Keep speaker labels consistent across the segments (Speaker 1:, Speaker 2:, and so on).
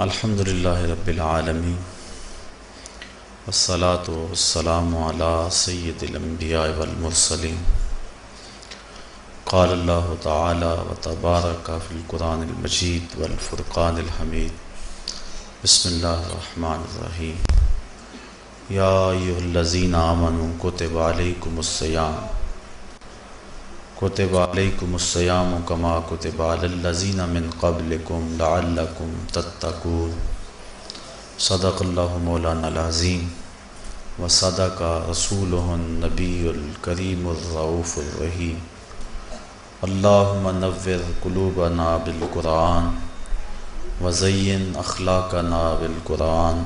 Speaker 1: الحمد للہ رب العالمین والصلاة والسلام علی سید الانبیاء والمرسلین قال اللہ تعالی وتبارک فی القرآن المجید والفرقان الحمید بسم اللہ الرحمن الرحیم یا ایھا الذین آمنوا کتب علیکم الصیام کتب علیکم الصیام کما کتب علی الذین من قبلکم لعلکم تتقون صدق اللہ مولانا العظیم وصدق رسولہ النبی الکریم الرؤوف الرحیم اللہم نور قلوبنا بالقرآن وزین اخلاقنا بالقرآن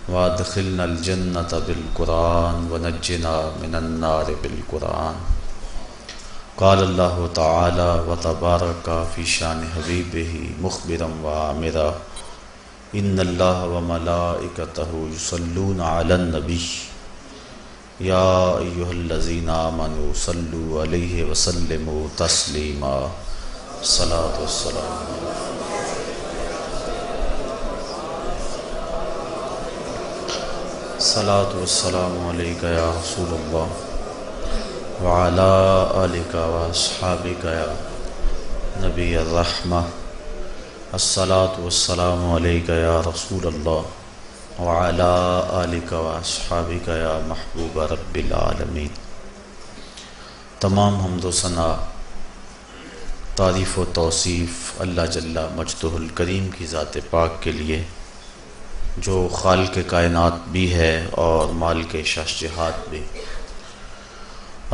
Speaker 1: وادخلنا الجنۃ بالقرآن ونجنا من النار بالقرآن قال اللہ تعالی وتبارک فی شان حبیبہ مخبرا وآمرا ان اللہ وملائکتہ یصلون علی النبی یا ایھا الذین آمنوا صلوا علیہ وسلموا تسلیما صلاۃ والسلام صلاۃ والسلام علیک یا رسول اللہ وعلی آلک واصحابک یا نبی الرحمہ الصلاۃ والسلام علیک یا رسول اللہ وعلی آلک واصحابک یا محبوب رب العالمین۔ تمام حمد و ثنا، تعریف و توصیف اللہ جل مجدہ الکریم کی ذات پاک کے لیے، جو خالق کائنات بھی ہے اور مالک شہنشاہت بھی۔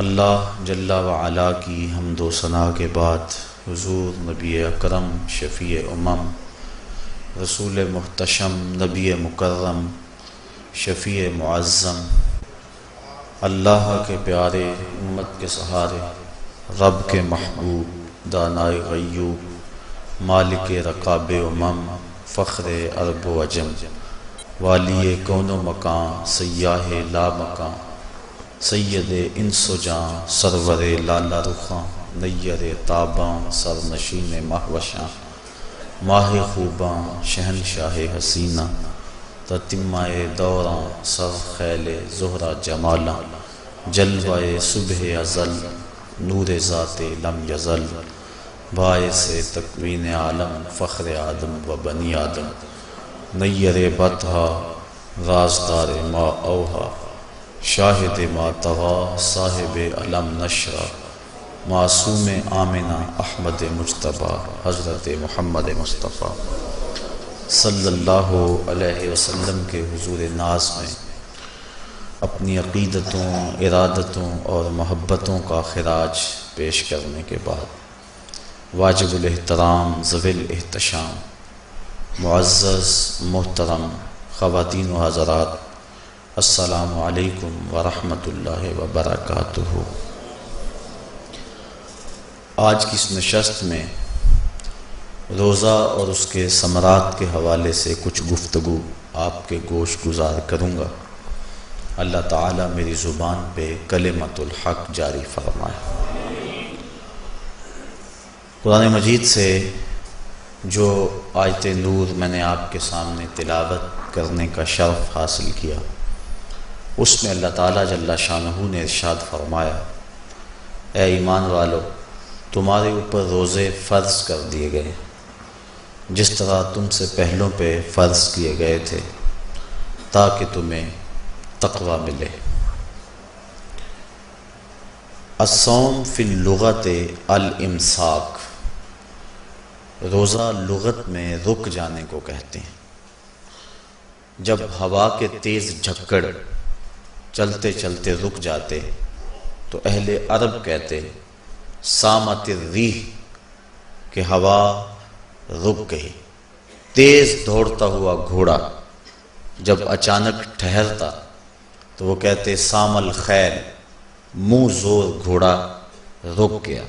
Speaker 1: اللہ جل وعلا کی حمد و ثنا کے بعد حضور نبی اکرم شفیع امم رسول محتشم نبی مکرم شفیع معظم اللہ کے پیارے امت کے سہارے رب کے محبوب دانائے غیوب مالک رقاب امم فخر عرب و عجم والی کون و مکان سیاہ لا مکان سید انس و جاں سرور لالا رخاں نیر تاباں سرنشین مہوشاں ماہ خوباں شہنشاہ حسینہ تتمہ دوراں سر خیل زہرہ جمالاں جلوہ صبح ازل نور ذات لم یزل باعث تکوین عالم فخر آدم و بنی آدم نیر بطحا رازدار ما اوہا شاہد ما طغا صاحب علم نشرہ معصوم آمنہ احمد مجتبیٰ حضرت محمد مصطفیٰ صلی اللہ علیہ وسلم کے حضور ناز میں اپنی عقیدتوں ارادتوں اور محبتوں کا خراج پیش کرنے کے بعد واجب الاحترام ذوی الاحتشام معزز محترم خواتین و حضرات، السلام علیکم ورحمۃ اللہ وبرکاتہ۔ آج کی اس نشست میں روزہ اور اس کے ثمرات کے حوالے سے کچھ گفتگو آپ کے گوش گزار کروں گا۔ اللہ تعالیٰ میری زبان پہ کلمۃ الحق جاری فرمائے۔ قرآن مجید سے جو آیت نور میں نے آپ کے سامنے تلاوت کرنے کا شرف حاصل کیا، اس میں اللہ تعالیٰ جل شانہ نے ارشاد فرمایا، اے ایمان والو، تمہارے اوپر روزے فرض کر دیے گئے جس طرح تم سے پہلوں پہ فرض کیے گئے تھے تاکہ تمہیں تقوی ملے۔ الصوم فی اللغت الامساک، روزہ لغت میں رک جانے کو کہتے ہیں۔ جب ہوا کے تیز جھکڑ چلتے چلتے رک جاتے تو اہل عرب کہتے سامت الریح کہ ہوا رک گئی۔ تیز دوڑتا ہوا گھوڑا جب اچانک ٹھہرتا تو وہ کہتے سام الخیل، منہ زور گھوڑا رک گیا۔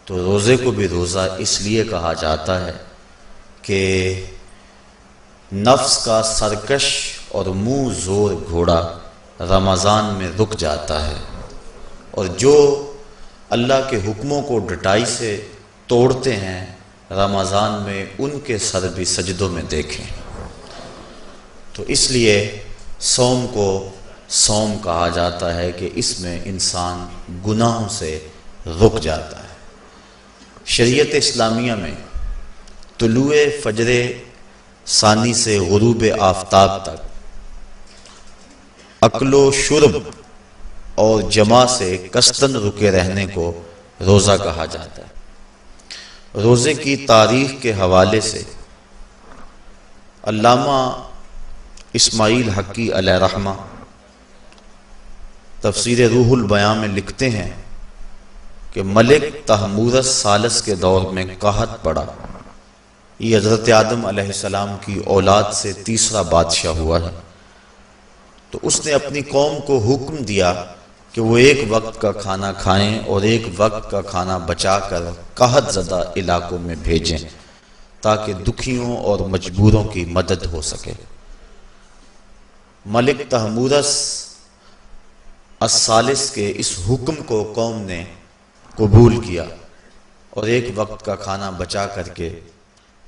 Speaker 1: تو روزے کو بھی روزہ اس لیے کہا جاتا ہے کہ نفس کا سرکش اور منہ زور گھوڑا رمضان میں رک جاتا ہے، اور جو اللہ کے حکموں کو ڈٹائی سے توڑتے ہیں رمضان میں ان کے سر بھی سجدوں میں دیکھیں۔ تو اس لیے صوم کو صوم کہا جاتا ہے کہ اس میں انسان گناہوں سے رک جاتا ہے۔ شریعت اسلامیہ میں طلوع فجر ثانی سے غروب آفتاب تک اکل و شرب اور جماع سے کستن رکے رہنے کو روزہ کہا جاتا ہے۔ روزے کی تاریخ کے حوالے سے علامہ اسماعیل حقی علیہ رحمہ تفسیر روح البیان میں لکھتے ہیں کہ ملک تحمورس ثالث کے دور میں قحط پڑا۔ یہ حضرت آدم علیہ السلام کی اولاد سے تیسرا بادشاہ ہوا ہے۔ تو اس نے اپنی قوم کو حکم دیا کہ وہ ایک وقت کا کھانا کھائیں اور ایک وقت کا کھانا بچا کر قحط زدہ علاقوں میں بھیجیں تاکہ دکھیوں اور مجبوروں کی مدد ہو سکے۔ ملک تحمورس الثالث کے اس حکم کو قوم نے قبول کیا اور ایک وقت کا کھانا بچا کر کے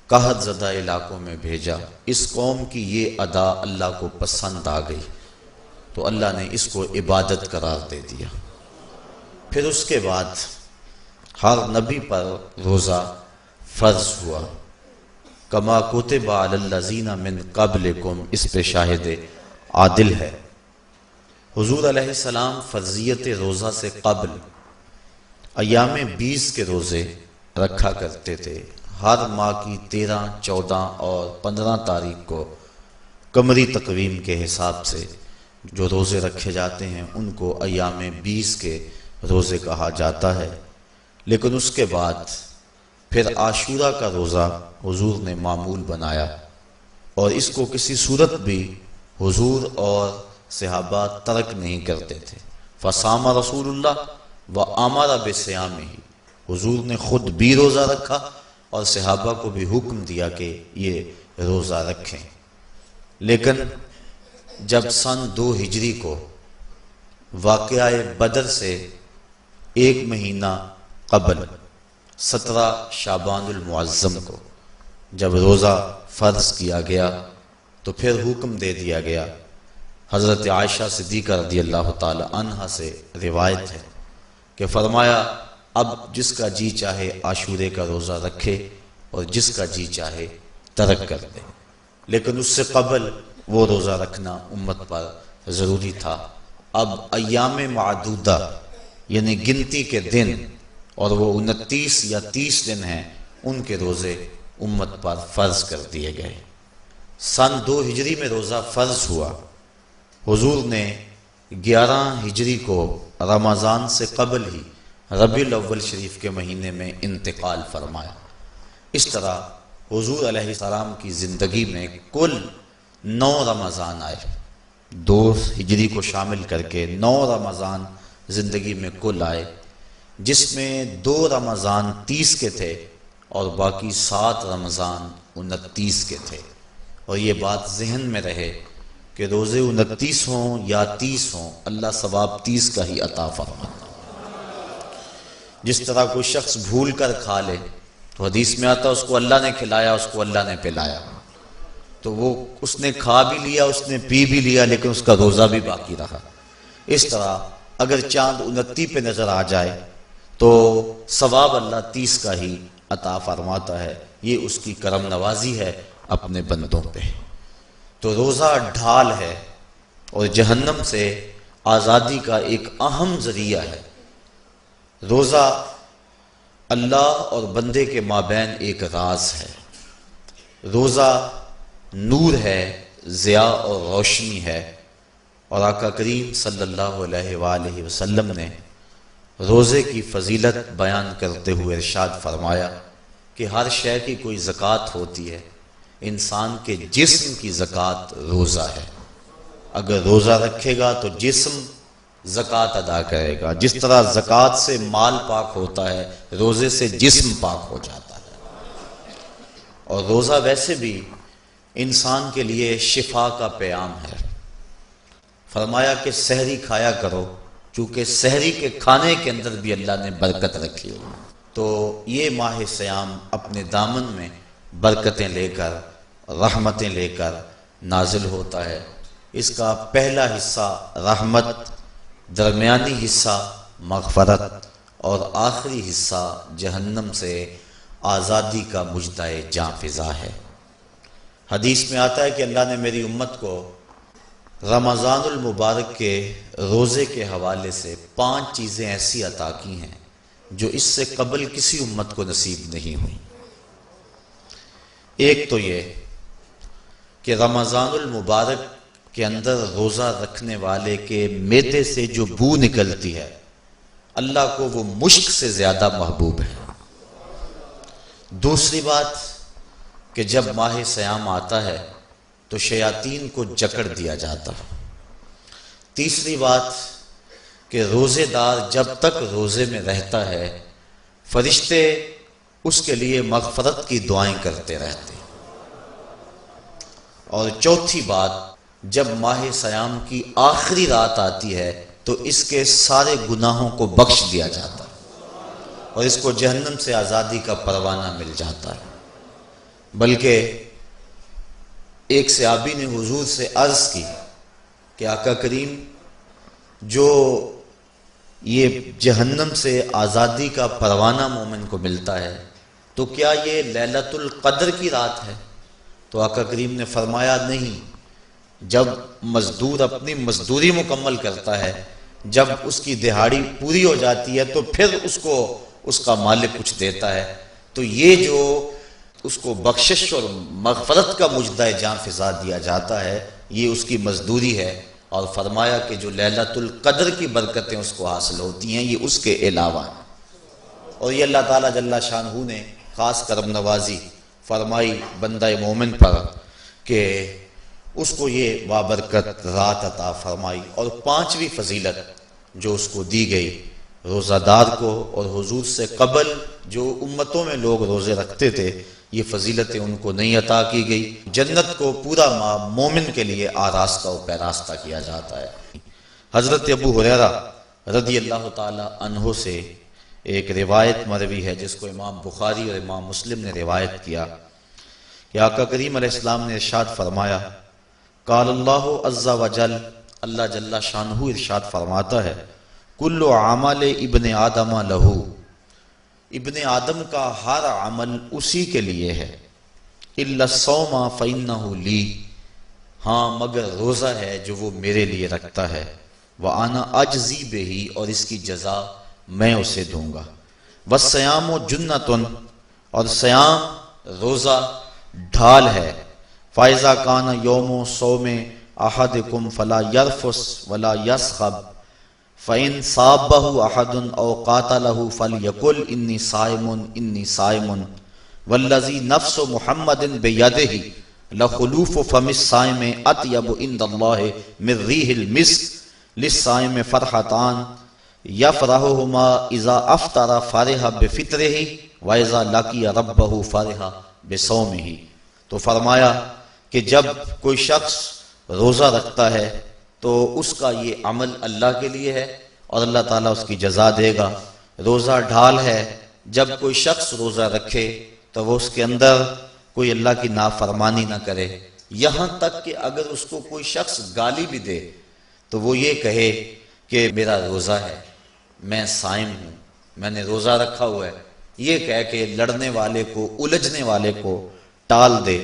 Speaker 1: قحط زدہ علاقوں میں بھیجا۔ اس قوم کی یہ ادا اللہ کو پسند آ گئی تو اللہ نے اس کو عبادت قرار دے دیا۔ پھر اس کے بعد ہر نبی پر روزہ فرض ہوا۔ کما کتب علی الذین من قبلکم، اس پہ شاہد عادل ہے۔ حضور علیہ السلام فرضیت روزہ سے قبل ایام 20 کے روزے رکھا کرتے تھے۔ ہر ماہ کی 13، 14 اور 15 تاریخ کو قمری تقویم کے حساب سے جو روزے رکھے جاتے ہیں ان کو ایام 20 کے روزے کہا جاتا ہے۔ لیکن اس کے بعد پھر عاشورہ کا روزہ حضور نے معمول بنایا اور اس کو کسی صورت بھی حضور اور صحابہ ترک نہیں کرتے تھے۔ فصام رسول اللہ وامر بصیامہ، حضور نے خود بھی روزہ رکھا اور صحابہ کو بھی حکم دیا کہ یہ روزہ رکھیں۔ لیکن جب سن 2 ہجری کو واقعہ بدر سے ایک مہینہ قبل 17 شعبان المعظم کو جب روزہ فرض کیا گیا تو پھر حکم دے دیا گیا۔ حضرت عائشہ صدیقہ رضی اللہ تعالی عنہا سے روایت ہے کہ فرمایا اب جس کا جی چاہے عاشورے کا روزہ رکھے اور جس کا جی چاہے ترک کر دے، لیکن اس سے قبل وہ روزہ رکھنا امت پر ضروری تھا۔ اب ایام معدودہ یعنی گنتی کے دن، اور وہ 29 یا 30 دن ہیں، ان کے روزے امت پر فرض کر دیے گئے۔ سن 2 ہجری میں روزہ فرض ہوا۔ حضور نے 11 ہجری کو رمضان سے قبل ہی ربیع الاول شریف کے مہینے میں انتقال فرمایا۔ اس طرح حضور علیہ السلام کی زندگی میں کل 9 رمضان آئے، 2 ہجری کو شامل کر کے 9 رمضان زندگی میں کل آئے، جس میں 2 رمضان 30 کے تھے اور باقی 7 رمضان 29 کے تھے۔ اور یہ بات ذہن میں رہے کہ روزے 29 ہوں یا 30 ہوں، اللہ ثواب 30 کا ہی عطا فرماتا۔ جس طرح کوئی شخص بھول کر کھا لے تو حدیث میں آتا اس کو اللہ نے کھلایا، اس کو اللہ نے پلایا، تو وہ اس نے کھا بھی لیا، اس نے پی بھی لیا، لیکن اس کا روزہ بھی باقی رہا۔ اس طرح اگر چاند 29 پہ نظر آ جائے تو ثواب اللہ 30 کا ہی عطا فرماتا ہے۔ یہ اس کی کرم نوازی ہے اپنے بندوں پہ۔ تو روزہ ڈھال ہے اور جہنم سے آزادی کا ایک اہم ذریعہ ہے۔ روزہ اللہ اور بندے کے مابین ایک راز ہے۔ روزہ نور ہے، ضیاء اور روشنی ہے، اور آقا کریم صلی اللہ علیہ وآلہ وسلم نے روزے کی فضیلت بیان کرتے ہوئے ارشاد فرمایا کہ ہر شے کی کوئی زکوٰۃ ہوتی ہے، انسان کے جسم کی زکوٰۃ روزہ ہے۔ اگر روزہ رکھے گا تو جسم زکوٰۃ ادا کرے گا۔ جس طرح زکوٰۃ سے مال پاک ہوتا ہے، روزے سے جسم پاک ہو جاتا ہے۔ اور روزہ ویسے بھی انسان کے لیے شفا کا پیام ہے۔ فرمایا کہ سحری کھایا کرو، چونکہ سحری کے کھانے کے اندر بھی اللہ نے برکت رکھی ہے۔ تو یہ ماہ سیام اپنے دامن میں برکتیں لے کر، رحمتیں لے کر نازل ہوتا ہے۔ اس کا پہلا حصہ رحمت، درمیانی حصہ مغفرت اور آخری حصہ جہنم سے آزادی کا مژدہ جاں فضا ہے۔ حدیث میں آتا ہے کہ اللہ نے میری امت کو رمضان المبارک کے روزے کے حوالے سے 5 چیزیں ایسی عطا کی ہیں جو اس سے قبل کسی امت کو نصیب نہیں ہوئی۔ ایک تو یہ کہ رمضان المبارک کے اندر روزہ رکھنے والے کے معدے سے جو بو نکلتی ہے اللہ کو وہ مشک سے زیادہ محبوب ہے۔ دوسری بات کہ جب ماہ سیام آتا ہے تو شیاطین کو جکڑ دیا جاتا ہے۔ تیسری بات کہ روزے دار جب تک روزے میں رہتا ہے فرشتے اس کے لیے مغفرت کی دعائیں کرتے رہتے ہیں۔ اور چوتھی بات، جب ماہ سیام کی آخری رات آتی ہے تو اس کے سارے گناہوں کو بخش دیا جاتا ہے اور اس کو جہنم سے آزادی کا پروانہ مل جاتا ہے۔ بلکہ ایک صحابی نے حضور سے عرض کی کہ آقا کریم، جو یہ جہنم سے آزادی کا پروانہ مومن کو ملتا ہے تو کیا یہ لیلۃ القدر کی رات ہے؟ تو آقا کریم نے فرمایا نہیں، جب مزدور اپنی مزدوری مکمل کرتا ہے، جب اس کی دہاڑی پوری ہو جاتی ہے تو پھر اس کو اس کا مالک کچھ دیتا ہے، تو یہ جو اس کو بخشش اور مغفرت کا مژدہ جاں فضا دیا جاتا ہے یہ اس کی مزدوری ہے۔ اور فرمایا کہ جو لیلۃ القدر کی برکتیں اس کو حاصل ہوتی ہیں یہ اس کے علاوہ ہیں۔ اور یہ اللہ تعالیٰ جل شانہ نے خاص کرم نوازی فرمائی بندہ مومن پر کہ اس کو یہ بابرکت رات عطا فرمائی۔ اور 5ویں فضیلت جو اس کو دی گئی روزہ دار کو، اور حضور سے قبل جو امتوں میں لوگ روزے رکھتے تھے یہ فضیلتیں ان کو نہیں عطا کی گئی۔ جنت کو پورا مومن کے لیے آراستہ و پیراستہ کیا جاتا ہے۔ حضرت ابو ہریرہ رضی اللہ تعالی عنہ سے ایک روایت مروی ہے جس کو امام بخاری اور امام مسلم نے روایت کیا کہ آقا کریم علیہ السلام نے ارشاد فرمایا، قال اللہ عز وجل، اللہ جل شانہ ارشاد فرماتا ہے، کل عمل ابن آدم لہو، ابن آدم کا ہر عمل اسی کے لیے ہے، الا الصوم فانہ لی، ہاں مگر روزہ ہے جو وہ میرے لیے رکھتا ہے، وانا اجزی بہ، اور اس کی جزا میں اسے دوں گا، والصیام جنۃ، اور سیام روزہ ڈھال ہے، فاذا کان یوم صوم احدکم فلا یرفث ولا یصخب، فَإِن صَابَّهُ أَحَدٌ أَوْ قَاتَلَهُ فَلْيَقُلْ إِنِّي صَائِمٌ إِنِّي صَائِمٌ وَالَّذِي نَفْسُ مُحَمَّدٍ بِيَدِهِ لَخُلُوفُ فَمِ الصَّائِمِ أَطْيَبُ عِندَ اللَّهِ مِن رِّيحِ الْمِسْكِ لِلصَّائِمِ فَرْحَتَانِ يَفْرَحُهُمَا إِذَا أَفْطَرَ فَرِحَ بِفِطْرِهِ وَإِذَا لَقِيَ رَبَّهُ فَرِحَ بِصَوْمِهِ۔ تو فرمایا کہ جب کوئی شخص روزہ رکھتا ہے تو اس کا یہ عمل اللہ کے لیے ہے اور اللہ تعالیٰ اس کی جزا دے گا۔ روزہ ڈھال ہے، جب کوئی شخص روزہ رکھے تو وہ اس کے اندر کوئی اللہ کی نافرمانی نہ کرے، یہاں تک کہ اگر اس کو کوئی شخص گالی بھی دے تو وہ یہ کہے کہ میرا روزہ ہے، میں صائم ہوں، میں نے روزہ رکھا ہوا ہے، یہ کہہ کے لڑنے والے کو، الجھنے والے کو ٹال دے۔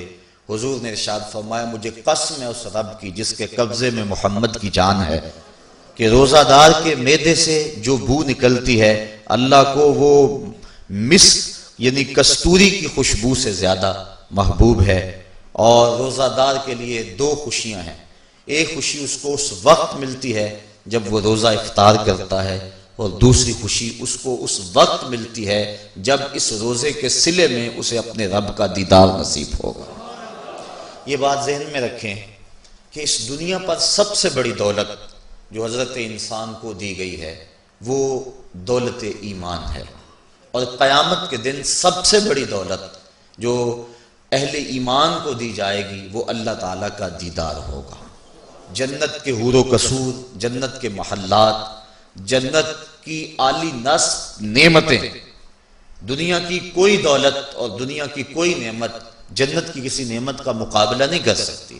Speaker 1: حضور نے ارشاد فرمایا، مجھے قسم ہے اس رب کی جس کے قبضے میں محمد کی جان ہے، کہ روزہ دار کے معدے سے جو بو نکلتی ہے اللہ کو وہ مسک یعنی کستوری کی خوشبو سے زیادہ محبوب ہے۔ اور روزہ دار کے لیے 2 خوشیاں ہیں، ایک خوشی اس کو اس وقت ملتی ہے جب وہ روزہ افطار کرتا ہے، اور دوسری خوشی اس کو اس وقت ملتی ہے جب اس روزے کے صلے میں اسے اپنے رب کا دیدار نصیب ہوگا۔ یہ بات ذہن میں رکھیں کہ اس دنیا پر سب سے بڑی دولت جو حضرت انسان کو دی گئی ہے وہ دولت ایمان ہے، اور قیامت کے دن سب سے بڑی دولت جو اہل ایمان کو دی جائے گی وہ اللہ تعالیٰ کا دیدار ہوگا۔ جنت کے حور و قصور، جنت کے محلات، جنت کی عالی نصب نعمتیں دنیا کی کوئی دولت اور دنیا کی کوئی نعمت جنت کی کسی نعمت کا مقابلہ نہیں کر سکتی،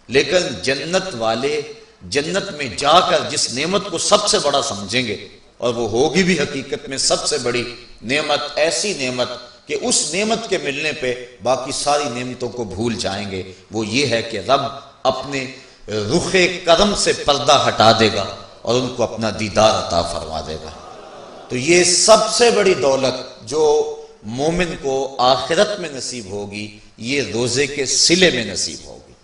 Speaker 1: لیکن جنت والے جنت میں جا کر جس نعمت کو سب سے بڑا سمجھیں گے، اور وہ ہوگی بھی حقیقت میں سب سے بڑی نعمت، ایسی نعمت کہ اس نعمت کے ملنے پہ باقی ساری نعمتوں کو بھول جائیں گے، وہ یہ ہے کہ رب اپنے رخ کرم سے پردہ ہٹا دے گا اور ان کو اپنا دیدار عطا فرما دے گا۔ تو یہ سب سے بڑی دولت جو مومن کو آخرت میں نصیب ہوگی، یہ روزے کے صلے میں نصیب ہوگی۔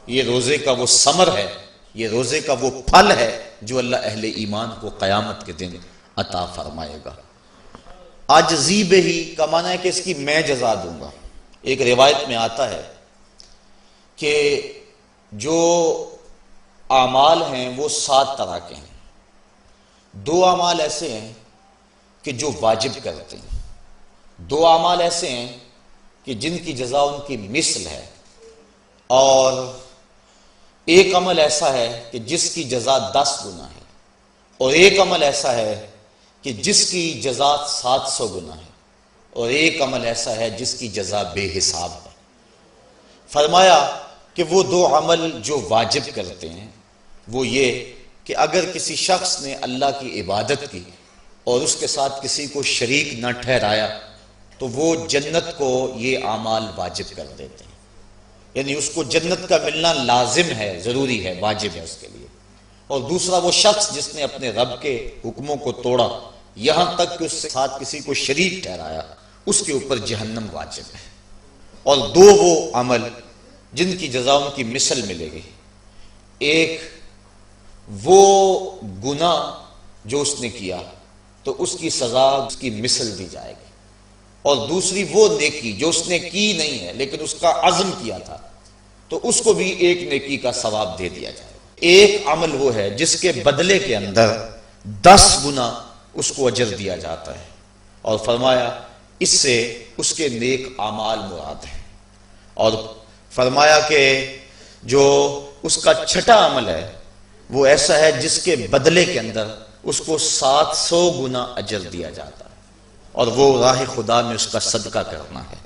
Speaker 1: یہ روزے کا وہ ثمر ہے، یہ روزے کا وہ پھل ہے جو اللہ اہل ایمان کو قیامت کے دن عطا فرمائے گا۔ عاجزی بہی کا معنی ہے کہ اس کی میں جزا دوں گا۔ ایک روایت میں آتا ہے کہ جو اعمال ہیں وہ 7 طرح کے ہیں۔ 2 اعمال ایسے ہیں کہ جو واجب کرتے ہیں، 2 اعمال ایسے ہیں کہ جن کی جزا ان کی مثل ہے، اور ایک عمل ایسا ہے کہ جس کی جزا 10 گنا ہے، اور ایک عمل ایسا ہے کہ جس کی جزا 700 گنا ہے، اور ایک عمل ایسا ہے جس کی جزا بے حساب ہے۔ فرمایا کہ وہ 2 عمل جو واجب کرتے ہیں وہ یہ کہ اگر کسی شخص نے اللہ کی عبادت کی اور اس کے ساتھ کسی کو شریک نہ ٹھہرایا تو وہ جنت کو یہ اعمال واجب کر دیتے ہیں، یعنی اس کو جنت کا ملنا لازم ہے، ضروری ہے، واجب ہے اس کے لیے۔ اور دوسرا وہ شخص جس نے اپنے رب کے حکموں کو توڑا یہاں تک کہ اس کے ساتھ کسی کو شریک ٹھہرایا، اس کے اوپر جہنم واجب ہے۔ اور 2 وہ عمل جن کی جزا ان کی مثل ملے گی، ایک وہ گناہ جو اس نے کیا تو اس کی سزا اس کی مثل دی جائے گی، اور دوسری وہ نیکی جو اس نے کی نہیں ہے لیکن اس کا عزم کیا تھا تو اس کو بھی ایک نیکی کا ثواب دے دیا جائے گا۔ ایک عمل وہ ہے جس کے بدلے کے اندر 10 گنا اس کو اجر دیا جاتا ہے، اور فرمایا اس سے اس کے نیک اعمال مراد ہیں۔ اور فرمایا کہ جو اس کا چھٹا عمل ہے وہ ایسا ہے جس کے بدلے کے اندر اس کو 700 گنا اجر دیا جاتا ہے، اور وہ راہ خدا میں اس کا صدقہ کرنا ہے۔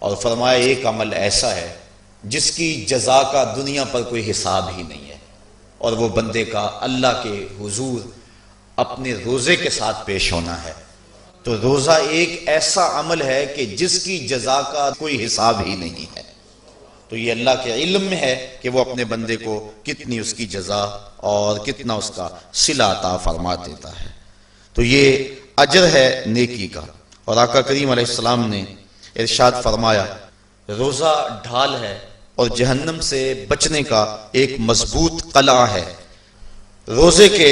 Speaker 1: اور فرمایا ایک عمل ایسا ہے جس کی جزا کا دنیا پر کوئی حساب ہی نہیں ہے، اور وہ بندے کا اللہ کے حضور اپنے روزے کے ساتھ پیش ہونا ہے۔ تو روزہ ایک ایسا عمل ہے کہ جس کی جزا کا کوئی حساب ہی نہیں ہے، تو یہ اللہ کے علم میں ہے کہ وہ اپنے بندے کو کتنی اس کی جزا اور کتنا اس کا صلہ عطا فرما دیتا ہے۔ تو یہ اجر ہے نیکی کا۔ اور آقا کریم علیہ السلام نے ارشاد فرمایا روزہ ڈھال ہے اور جہنم سے بچنے کا ایک مضبوط قلعہ ہے۔ روزے کے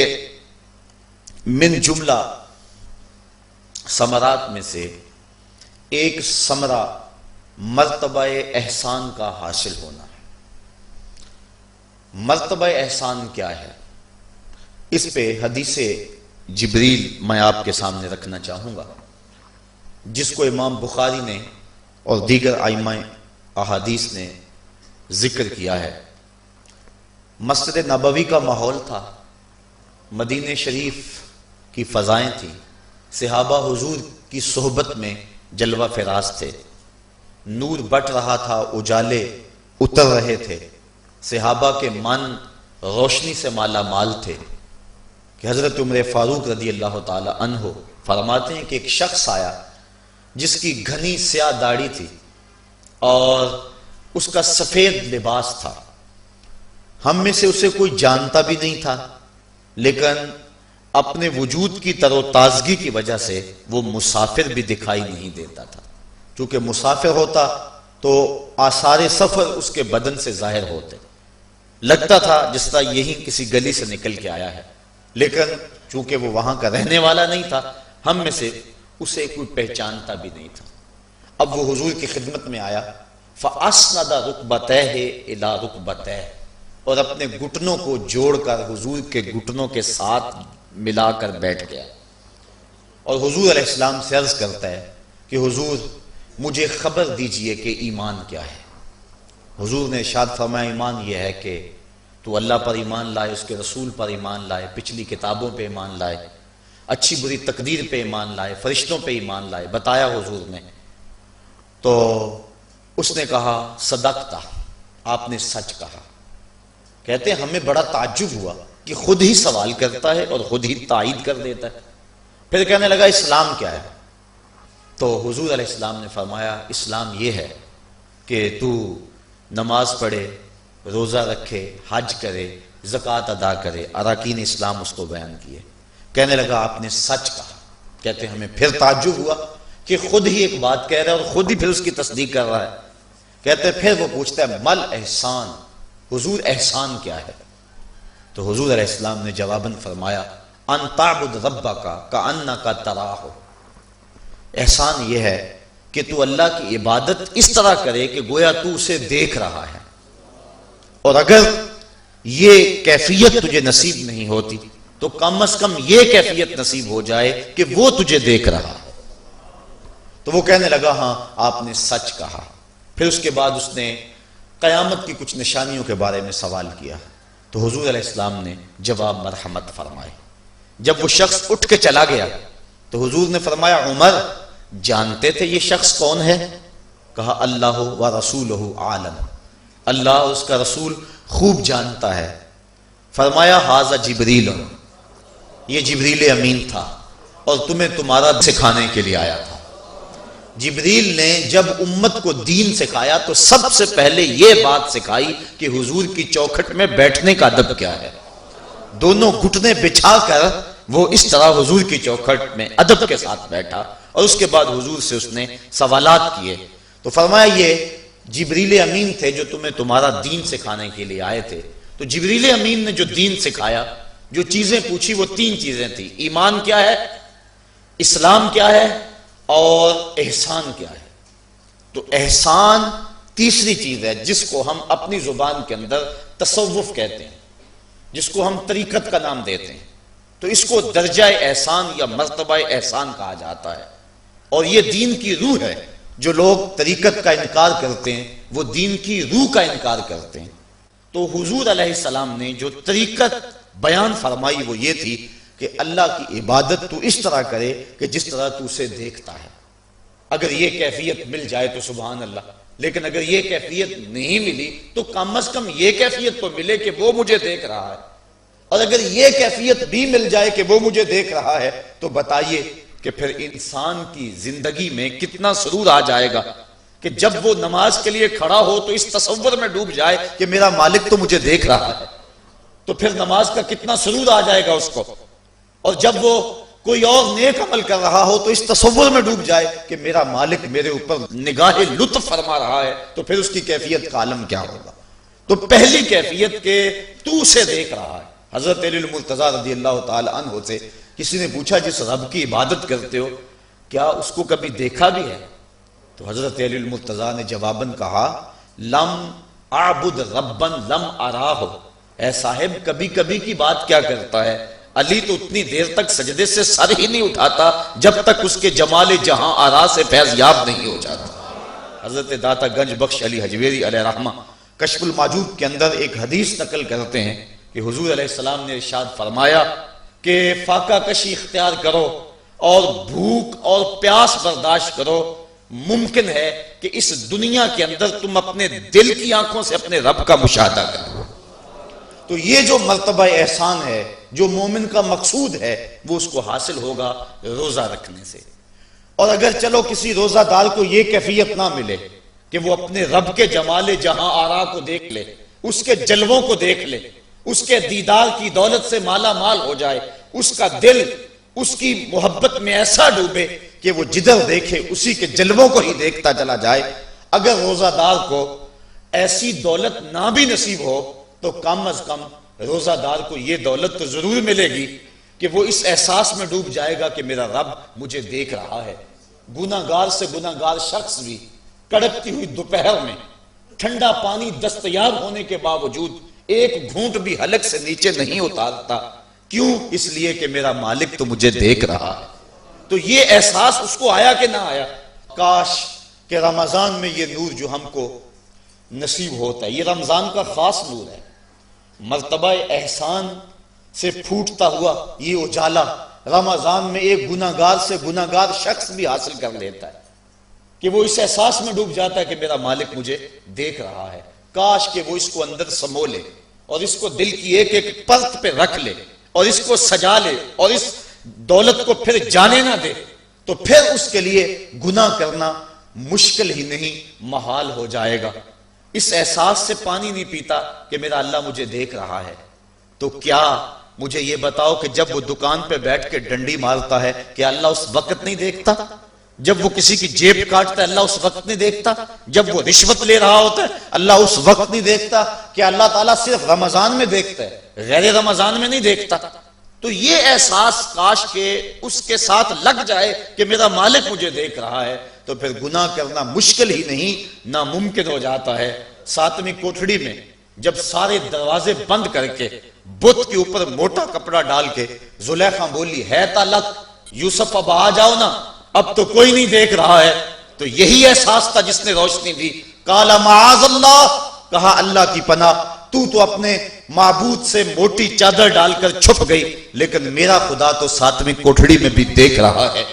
Speaker 1: من جملہ ثمرات میں سے ایک ثمرہ مرتبہ احسان کا حاصل ہونا ہے۔ مرتبہ احسان کیا ہے؟ اس پہ حدیث جبریل میں آپ کے سامنے رکھنا چاہوں گا، جس کو امام بخاری نے اور دیگر ائمہ احادیث نے ذکر کیا ہے۔ مسجد نبوی کا ماحول تھا، مدینہ شریف کی فضائیں تھیں، صحابہ حضور کی صحبت میں جلوہ فراز تھے، نور بٹ رہا تھا، اجالے اتر رہے تھے، صحابہ کے من روشنی سے مالا مال تھے کہ حضرت عمر فاروق رضی اللہ تعالی عنہ فرماتے ہیں کہ ایک شخص آیا جس کی گھنی سیاہ داڑھی تھی اور اس کا سفید لباس تھا۔ ہم میں سے اسے کوئی جانتا بھی نہیں تھا، لیکن اپنے وجود کی تر و تازگی کی وجہ سے وہ مسافر بھی دکھائی نہیں دیتا تھا۔ چونکہ مسافر ہوتا تو آثار سفر اس کے بدن سے ظاہر ہوتے، لگتا تھا جس طرح یہی کسی گلی سے نکل کے آیا ہے، لیکن چونکہ وہ وہاں کا رہنے والا نہیں تھا، ہم میں سے اسے کوئی پہچانتا بھی نہیں تھا۔ اب وہ حضور کی خدمت میں آیا، فَأَسْنَدَ رُكْبَتَيْهِ إِلَىٰ رُكْبَتَيْهِ، اور اپنے گھٹنوں کو جوڑ کر حضور کے گھٹنوں کے ساتھ ملا کر بیٹھ گیا، اور حضور علیہ السلام سے عرض کرتا ہے کہ حضور مجھے خبر دیجئے کہ ایمان کیا ہے۔ حضور نے ارشاد فرمایا ایمان یہ ہے کہ تو اللہ پر ایمان لائے، اس کے رسول پر ایمان لائے، پچھلی کتابوں پہ ایمان لائے، اچھی بری تقدیر پہ ایمان لائے، فرشتوں پہ ایمان لائے، بتایا حضور نے۔ تو اس نے کہا صدقتا، آپ نے سچ کہا۔ کہتے ہیں ہمیں بڑا تعجب ہوا کہ خود ہی سوال کرتا ہے اور خود ہی تائید کر دیتا ہے۔ پھر کہنے لگا اسلام کیا ہے؟ تو حضور علیہ السلام نے فرمایا اسلام یہ ہے کہ تو نماز پڑھے، روزہ رکھے، حج کرے، زکوٰۃ ادا کرے، اراکین اسلام اس کو بیان کیے۔ کہنے لگا آپ نے سچ کہا۔ کہتے ہمیں پھر تعجب ہوا کہ خود ہی ایک بات کہہ رہا ہے اور خود ہی پھر اس کی تصدیق کر رہا ہے۔ کہتے پھر وہ پوچھتا ہے مل احسان، حضور احسان کیا ہے؟ تو حضور علیہ السلام نے جواباً فرمایا ان تعبد ربک کأنک تراہ، احسان یہ ہے کہ تو اللہ کی عبادت اس طرح کرے کہ گویا تو اسے دیکھ رہا ہے، اور اگر یہ کیفیت تجھے نصیب نہیں ہوتی تو کم از کم یہ کیفیت نصیب ہو جائے کہ وہ تجھے دیکھ رہا ہے۔ تو وہ کہنے لگا ہاں آپ نے سچ کہا۔ پھر اس کے بعد اس نے قیامت کی کچھ نشانیوں کے بارے میں سوال کیا، تو حضور علیہ السلام نے جواب مرحمت فرمائے۔ جب وہ شخص اٹھ کے چلا گیا تو حضور نے فرمایا عمر جانتے تھے یہ شخص کون ہے؟ کہا اللہ و رسولہ عالم، اللہ اور اس کا رسول خوب جانتا ہے۔ فرمایا ھذا جبریل، یہ جبریل امین تھا اور تمہیں تمہارا سکھانے کے لیے آیا تھا۔ جبریل نے جب امت کو دین سکھایا تو سب سے پہلے یہ بات سکھائی کہ حضور کی چوکھٹ میں بیٹھنے کا ادب کیا ہے۔ دونوں گھٹنے بچھا کر وہ اس طرح حضور کی چوکھٹ میں ادب کے ساتھ بیٹھا، اور اس کے بعد حضور سے اس نے سوالات کیے۔ تو فرمایا یہ جبریل امین تھے جو تمہیں تمہارا دین سکھانے کے لیے آئے تھے۔ تو جبریل امین نے جو دین سکھایا، جو چیزیں پوچھی وہ 3 چیزیں تھیں، ایمان کیا ہے، اسلام کیا ہے اور احسان کیا ہے۔ تو احسان تیسری چیز ہے جس کو ہم اپنی زبان کے اندر تصوف کہتے ہیں، جس کو ہم طریقت کا نام دیتے ہیں۔ تو اس کو درجہ احسان یا مرتبہ احسان کہا جاتا ہے، اور یہ دین کی روح ہے۔ جو لوگ طریقت کا انکار کرتے ہیں وہ دین کی روح کا انکار کرتے ہیں۔ تو حضور علیہ السلام نے جو طریقت بیان فرمائی وہ یہ تھی کہ اللہ کی عبادت تو اس طرح کرے کہ جس طرح تو اسے دیکھتا ہے۔ اگر یہ کیفیت مل جائے تو سبحان اللہ، لیکن اگر یہ کیفیت نہیں ملی تو کم از کم یہ کیفیت تو ملے کہ وہ مجھے دیکھ رہا ہے، اور اگر یہ کیفیت بھی مل جائے کہ وہ مجھے دیکھ رہا ہے تو بتائیے کہ پھر انسان کی زندگی میں کتنا سرور آ جائے گا کہ جب وہ نماز کے لیے کھڑا ہو تو اس تصور میں ڈوب جائے کہ میرا مالک تو مجھے دیکھ رہا ہے، تو پھر نماز کا کتنا سرور آ جائے گا اس کو۔ اور جب وہ کوئی اور نیک عمل کر رہا ہو تو اس تصور میں ڈوب جائے کہ میرا مالک میرے اوپر نگاہ لطف فرما رہا ہے، تو پھر اس کی کیفیت کا عالم کیا ہوگا۔ تو پہلی کیفیت کہ تو اسے دیکھ رہا ہے۔ حضرت علی المرتضیٰ رضی اللہ تعالی عنہ سے کسی نے پوچھا جس رب کی عبادت کرتے ہو کیا اس کو کبھی دیکھا بھی ہے؟ تو حضرت علی المرتضیٰ نے جواباً کہا لم اعبد ربا لم اراہ، اے صاحب کبھی کبھی کی بات کیا کرتا ہے، علی تو اتنی دیر تک سجدے سے سر ہی نہیں اٹھاتا جب تک اس کے جمال جہاں آرا سے فیض یاب نہیں ہو جاتا۔ حضرت داتا گنج بخش علی حجویری علیہ رحمہ کشف المعجوب کے اندر ایک حدیث نقل کرتے ہیں کہ حضور علیہ السلام نے ارشاد فرمایا کہ فاقہ کشی اختیار کرو اور بھوک اور پیاس برداشت کرو، ممکن ہے کہ اس دنیا کے اندر تم اپنے دل کی آنکھوں سے اپنے رب کا مشاہدہ کرو۔ تو یہ جو مرتبہ احسان ہے، جو مومن کا مقصود ہے، وہ اس کو حاصل ہوگا روزہ رکھنے سے۔ اور اگر چلو کسی روزہ دار کو یہ کیفیت نہ ملے کہ وہ اپنے رب کے جمال جہاں آرا کو دیکھ لے، اس کے جلووں کو دیکھ لے، اس کے دیدار کی دولت سے مالا مال ہو جائے، اس کا دل اس کی محبت میں ایسا ڈوبے کہ وہ جدھر دیکھے اسی کے جلووں کو ہی دیکھتا چلا جائے، اگر روزہ دار کو ایسی دولت نہ بھی نصیب ہو تو کم از کم روزہ دار کو یہ دولت تو ضرور ملے گی کہ وہ اس احساس میں ڈوب جائے گا کہ میرا رب مجھے دیکھ رہا ہے۔ گناہگار سے گناہگار شخص بھی کڑکتی ہوئی دوپہر میں ٹھنڈا پانی دستیاب ہونے کے باوجود ایک گھونٹ بھی حلق سے نیچے نہیں اتارتا، کیوں؟ اس لیے کہ میرا مالک تو مجھے دیکھ رہا ہے۔ تو یہ احساس اس کو آیا کہ نہ آیا؟ کاش کہ رمضان میں یہ نور جو ہم کو نصیب ہوتا ہے، یہ رمضان کا خاص نور ہے، مرتبہ احسان سے پھوٹتا ہوا یہ اجالا رمضان میں ایک گناہگار سے گناہگار شخص بھی حاصل کر لیتا ہے کہ وہ اس احساس میں ڈوب جاتا ہے کہ میرا مالک مجھے دیکھ رہا ہے. کاش کہ وہ اس کو اندر سمو لے اور اس کو دل کی ایک ایک پرت پہ رکھ لے اور اس کو سجا لے اور اس دولت کو پھر جانے نہ دے, تو پھر اس کے لیے گناہ کرنا مشکل ہی نہیں محال ہو جائے گا. اس احساس سے پانی نہیں پیتا کہ میرا اللہ مجھے دیکھ رہا ہے, تو کیا مجھے یہ بتاؤ کہ جب وہ دکان پہ بیٹھ کے ڈنڈی مارتا ہے کہ اللہ اس وقت نہیں دیکھتا؟ جب وہ کسی کی جیب کاٹتا ہے اللہ اس وقت نہیں دیکھتا؟ جب وہ رشوت لے رہا ہوتا ہے اللہ اس وقت نہیں دیکھتا؟ کہ اللہ تعالیٰ صرف رمضان میں دیکھتا ہے, غیر رمضان میں نہیں دیکھتا؟ تو یہ احساس کاش کہ اس کے ساتھ لگ جائے کہ میرا مالک مجھے دیکھ رہا ہے, تو پھر گناہ کرنا مشکل ہی نہیں ناممکن ہو جاتا ہے. 7ویں کوٹھڑی میں جب سارے دروازے بند کر کے بت کے اوپر موٹا کپڑا ڈال کے زلیخا بولی ہے تالک یوسف اب آ جاؤ نا, اب تو کوئی نہیں دیکھ رہا ہے, تو یہی احساس تھا جس نے روشنی دی. قال معاذ اللہ, کہا اللہ کی پناہ, تو اپنے معبود سے موٹی چادر ڈال کر چھپ گئی, لیکن میرا خدا تو 7ویں کوٹھڑی میں بھی دیکھ رہا ہے.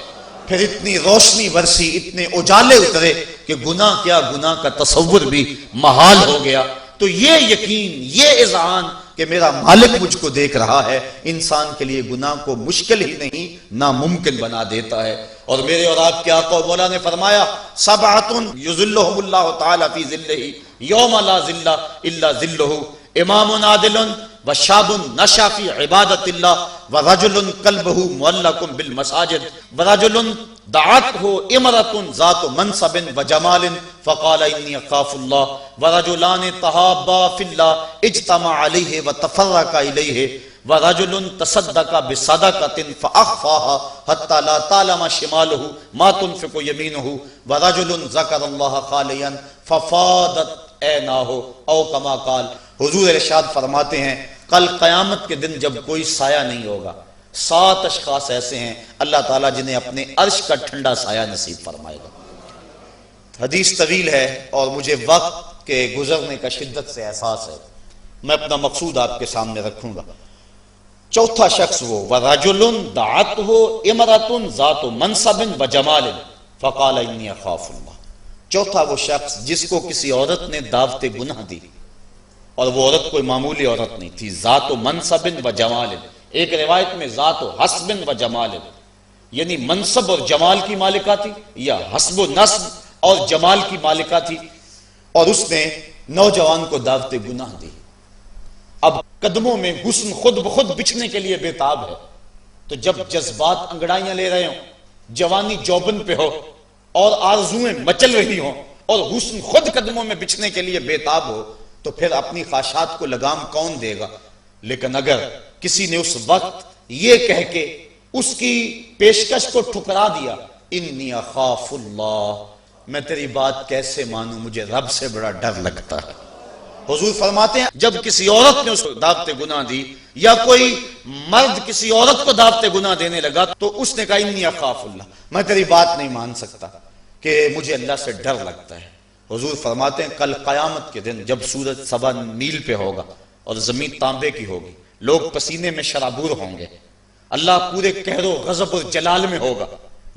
Speaker 1: پھر اتنی روشنی برسی, اتنے اجالے اترے کہ گناہ کیا, گناہ کا تصور بھی محال ہو گیا. تو یہ یقین, یہ اذعان کہ میرا مالک مجھ کو دیکھ رہا ہے, انسان کے لیے گناہ کو مشکل ہی نہیں ناممکن بنا دیتا ہے. اور میرے اور آپ کے آقا و مولا نے فرمایا سبعۃ یظلھم اللہ تعالی فی ظلہ یوم لا ظل الا ظلہ, امام عادل وشاب نشا فی عبادت اللہ ورجل قلبہ معلق بالمساجد ورجل دعته امرأة ذات منصب وجمال فقال انی اخاف اللہ ورجلان تحابا فی اللہ اجتمع علیہ وتفرقا الیہ ورجل تصدق بصدقة فأخفاها حتى لا تعلم شماله ما تنفق يمينه ورجل ذكر الله خاليا ففاضت عيناه او كما قال. حضور ارشاد فرماتے ہیں کل قیامت کے دن جب کوئی سایہ نہیں ہوگا, 7 اشخاص ایسے ہیں اللہ تعالیٰ جنہیں اپنے عرش کا ٹھنڈا سایہ نصیب فرمائے گا. حدیث طویل ہے اور مجھے وقت کے گزرنے کا شدت سے احساس ہے, میں اپنا مقصود آپ کے سامنے رکھوں گا. چوتھا شخص وہ وَرَجُلٌ دَعَتْهُ إِمْرَةٌ ذَاتُ مَنْصَبٍ وَجَمَالٍ فَقَالَ إِنِّي أَخَافُ اللَّهَ. چوتھا وہ شخص جس کو کسی عورت نے دعوت گناہ دی, اور وہ عورت کوئی معمولی عورت نہیں تھی, ذات و منصب و جمال, ایک روایت میں ذات و حسب و جمال, یعنی منصب اور جمال کی مالکہ تھی, یا حسب و نسب اور جمال کی مالکہ تھی, اور اس نے نوجوان کو دعوت گناہ دی. اب قدموں میں حسن خود بخود بچھنے کے لیے بےتاب ہے, تو جب جذبات انگڑائیاں لے رہے ہوں, جوانی جوبن پہ ہو اور آرزویں مچل رہی ہوں اور حسن خود قدموں میں بچھنے کے لیے بےتاب ہو, تو پھر اپنی خواہشات کو لگام کون دے گا؟ لیکن اگر کسی نے اس وقت یہ کہہ کے اس کی پیشکش کو ٹھکرا دیا انی اخاف اللہ, میں تیری بات کیسے مانوں, مجھے رب سے بڑا ڈر لگتا ہے. حضور فرماتے ہیں جب کسی عورت نے اس کو دعوت گناہ دی, یا کوئی مرد کسی عورت کو دعوت گناہ دینے لگا, تو اس نے کہا انی اخاف اللہ, میں تیری بات نہیں مان سکتا کہ مجھے اللہ سے ڈر لگتا ہے. حضور فرماتے ہیں کل قیامت کے دن جب سورج سوا میل پہ ہوگا اور زمین تانبے کی ہوگی, لوگ پسینے میں شرابور ہوں گے, اللہ پورے قہر و غضب اور جلال میں ہوگا,